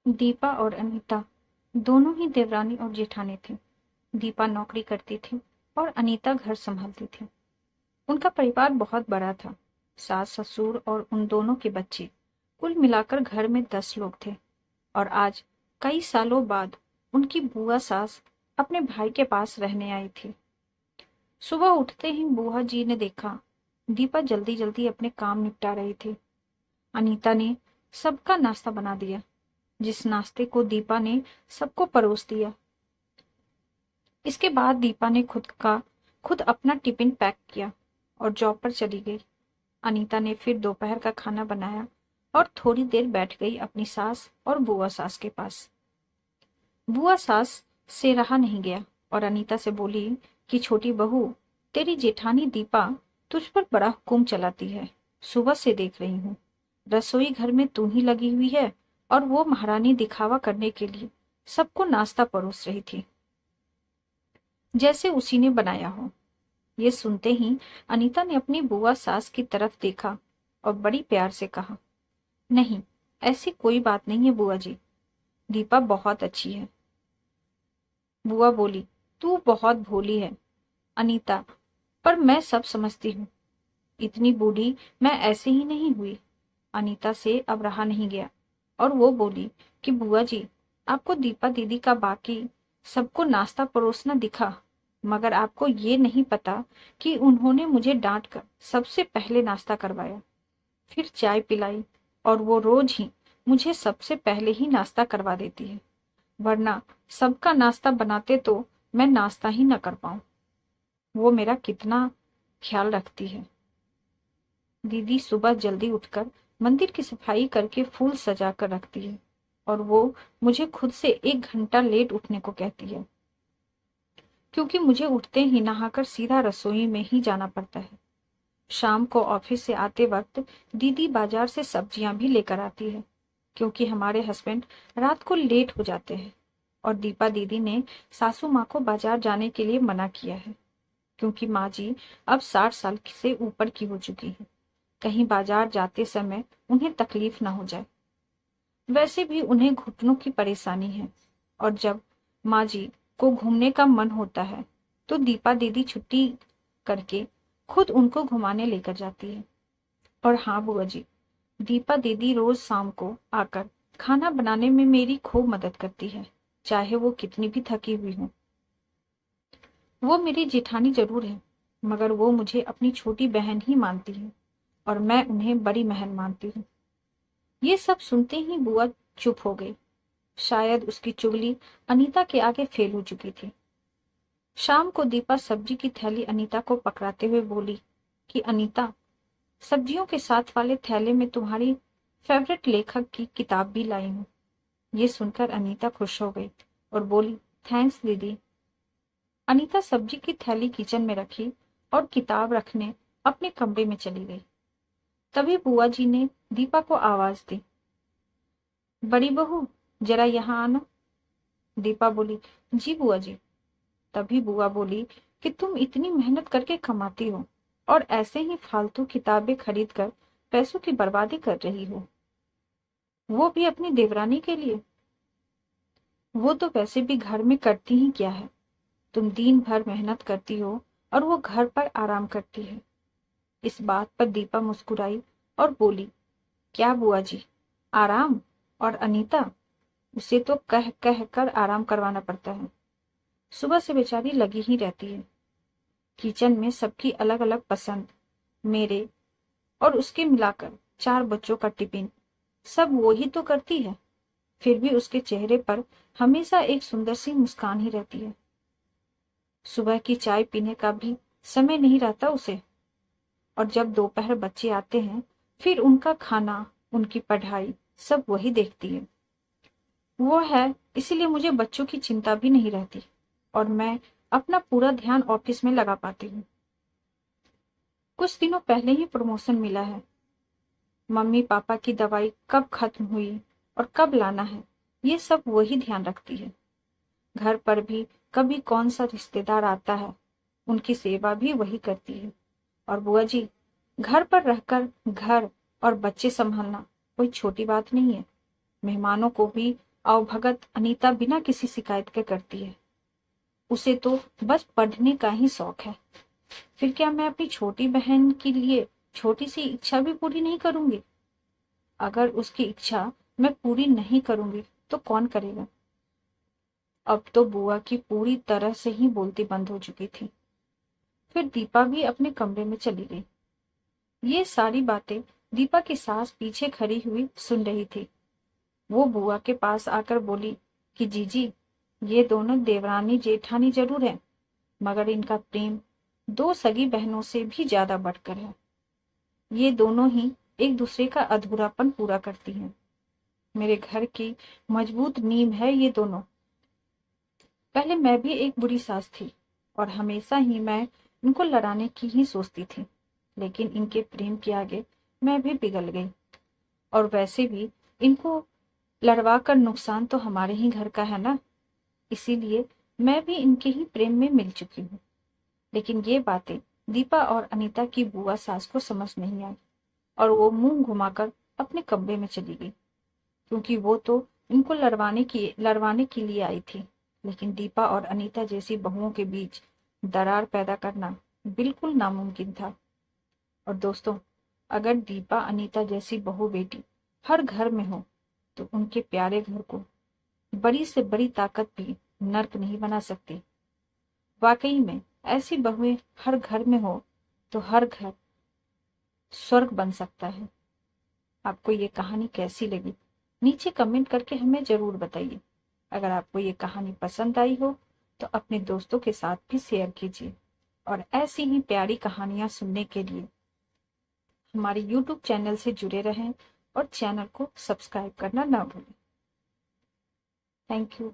दीपा और अनीता दोनों ही देवरानी और जेठानी थीं। दीपा नौकरी करती थी और अनीता घर संभालती थी। उनका परिवार बहुत बड़ा था। सास ससुर और उन दोनों के बच्चे, कुल मिलाकर घर में 10 लोग थे। और आज कई सालों बाद उनकी बुआ सास अपने भाई के पास रहने आई थी। सुबह उठते ही बुआ जी ने देखा दीपा जल्दी जल्दी अपने काम निपटा रही थी। अनीता ने सबका नाश्ता बना दिया, जिस नाश्ते को दीपा ने सबको परोस दिया। इसके बाद दीपा ने खुद अपना टिफिन पैक किया और जॉब पर चली गई। अनीता ने फिर दोपहर का खाना बनाया और थोड़ी देर बैठ गई अपनी सास और बुआ सास के पास। बुआ सास से रहा नहीं गया और अनीता से बोली कि छोटी बहू, तेरी जेठानी दीपा तुझ पर बड़ा हुक्म चलाती है। सुबह से देख रही हूँ, रसोई घर में तू ही लगी हुई है और वो महारानी दिखावा करने के लिए सबको नाश्ता परोस रही थी, जैसे उसी ने बनाया हो। ये सुनते ही अनीता ने अपनी बुआ सास की तरफ देखा और बड़ी प्यार से कहा, नहीं, ऐसी कोई बात नहीं है बुआ जी, दीपा बहुत अच्छी है। बुआ बोली, तू बहुत भोली है अनीता, पर मैं सब समझती हूँ। इतनी बूढ़ी मैं ऐसे ही नहीं हुई। अनीता से अब रहा नहीं गया और वो बोली कि बुआ जी, आपको दीपा दीदी का बाकी सबको नाश्ता परोसना दिखा, मगर आपको ये नहीं पता कि उन्होंने मुझे डांट कर सबसे पहले नाश्ता करवाया, फिर चाय पिलाई, और वो रोज ही मुझे सबसे पहले ही नाश्ता करवा देती है, वरना सबका नाश्ता बनाते तो मैं नाश्ता ही न कर पाऊं। वो मेरा कितना ख्याल रखती है। दीदी सुबह जल्दी उठकर मंदिर की सफाई करके फूल सजा कर रखती है और वो मुझे खुद से 1 घंटा लेट उठने को कहती है, क्योंकि मुझे उठते ही नहाकर सीधा रसोई में ही जाना पड़ता है। शाम को ऑफिस से आते वक्त दीदी बाजार से सब्जियां भी लेकर आती है, क्योंकि हमारे हस्बैंड रात को लेट हो जाते हैं। और दीपा दीदी ने सासू माँ को बाजार जाने के लिए मना किया है, क्योंकि माँ जी अब 60 साल से ऊपर की हो चुकी है। कहीं बाजार जाते समय उन्हें तकलीफ ना हो जाए। वैसे भी उन्हें घुटनों की परेशानी है, और जब माँ जी को घूमने का मन होता है तो दीपा दीदी छुट्टी करके खुद उनको घुमाने लेकर जाती है। और हाँ बुआ जी, दीपा दीदी रोज शाम को आकर खाना बनाने में मेरी खूब मदद करती है, चाहे वो कितनी भी थकी हुई हो। वो मेरी जेठानी जरूर है, मगर वो मुझे अपनी छोटी बहन ही मानती है और मैं उन्हें बड़ी बहन मानती हूँ। ये सब सुनते ही बुआ चुप हो गई। शायद उसकी चुगली अनीता के आगे फेल हो चुकी थी। शाम को दीपा सब्जी की थैली अनीता को पकड़ाते हुए बोली कि अनीता, सब्जियों के साथ वाले थैले में तुम्हारी फेवरेट लेखक की किताब भी लाई हूँ। ये सुनकर अनीता खुश हो गई और बोली, थैंक्स दीदी। अनीता सब्जी की थैली किचन में रखी और किताब रखने अपने कमरे में चली गई। तभी बुआ जी ने दीपा को आवाज दी, बड़ी बहू, जरा यहाँ आना। दीपा बोली, जी बुआ जी। तभी बुआ बोली कि तुम इतनी मेहनत करके कमाती हो और ऐसे ही फालतू किताबें खरीद कर पैसों की बर्बादी कर रही हो, वो भी अपनी देवरानी के लिए। वो तो वैसे भी घर में करती ही क्या है। तुम दिन भर मेहनत करती हो और वो घर पर आराम करती है। इस बात पर दीपा मुस्कुराई और बोली, क्या बुआ जी, आराम? और अनीता, उसे तो कह कह कर आराम करवाना पड़ता है। सुबह से बेचारी लगी ही रहती है। किचन में सबकी अलग अलग पसंद, मेरे और उसके मिलाकर 4 बच्चों का टिफिन, सब वो ही तो करती है। फिर भी उसके चेहरे पर हमेशा एक सुंदर सी मुस्कान ही रहती है। सुबह की चाय पीने का भी समय नहीं रहता उसे। और जब दोपहर बच्चे आते हैं, फिर उनका खाना, उनकी पढ़ाई, सब वही देखती है। वो है, इसीलिए मुझे बच्चों की चिंता भी नहीं रहती और मैं अपना पूरा ध्यान ऑफिस में लगा पाती हूँ। कुछ दिनों पहले ही प्रमोशन मिला है। मम्मी पापा की दवाई कब खत्म हुई और कब लाना है, ये सब वही ध्यान रखती है। घर पर भी कभी कौन सा रिश्तेदार आता है, उनकी सेवा भी वही करती है। और बुआ जी, घर पर रहकर घर और बच्चे संभालना कोई छोटी बात नहीं है। मेहमानों को भी आवभगत अनीता बिना किसी शिकायत के करती है। उसे तो बस पढ़ने का ही शौक है। फिर क्या मैं अपनी छोटी बहन के लिए छोटी सी इच्छा भी पूरी नहीं करूंगी? अगर उसकी इच्छा मैं पूरी नहीं करूंगी तो कौन करेगा? अब तो बुआ की पूरी तरह से ही बोलती बंद हो चुकी थी। फिर दीपा भी अपने कमरे में चली गई। ये सारी बातें दीपा की सास पीछे खड़ी हुई सुन रही थी। वो बुआ के पास आकर बोली कि जीजी, ये दोनों देवरानी जेठानी जरूर है, मगर इनका प्रेम दो सगी बहनों से भी ज्यादा बढ़कर है। ये दोनों ही एक दूसरे का अधूरापन पूरा करती हैं। मेरे घर की मजबूत नींव है ये दोनों। पहले मैं भी एक बुरी सास थी और हमेशा ही मैं इनको लड़ाने की ही सोचती थी, लेकिन इनके प्रेम के आगे मैं भी पिघल गई। और वैसे भी इनको लड़वा कर नुकसान तो हमारे ही घर का है ना, इसीलिए मैं भी इनके ही प्रेम में मिल चुकी हूँ। लेकिन ये बातें दीपा और अनीता की बुआ सास को समझ नहीं आई और वो मुंह घुमाकर अपने कमरे में चली गई, क्योंकि वो तो इनको लड़वाने के लिए आई थी। लेकिन दीपा और अनीता जैसी बहुओं के बीच दरार पैदा करना बिल्कुल नामुमकिन था। और दोस्तों, अगर दीपा अनीता जैसी बहू बेटी हर घर में हो तो उनके प्यारे घर को बड़ी से बड़ी ताकत भी नर्क नहीं बना सकती। वाकई में ऐसी बहुएं हर घर में हो तो हर घर स्वर्ग बन सकता है। आपको ये कहानी कैसी लगी नीचे कमेंट करके हमें जरूर बताइए। अगर आपको ये कहानी पसंद आई हो तो अपने दोस्तों के साथ भी शेयर कीजिए और ऐसी ही प्यारी कहानियां सुनने के लिए हमारे YouTube चैनल से जुड़े रहें और चैनल को सब्सक्राइब करना ना भूलें। Thank you.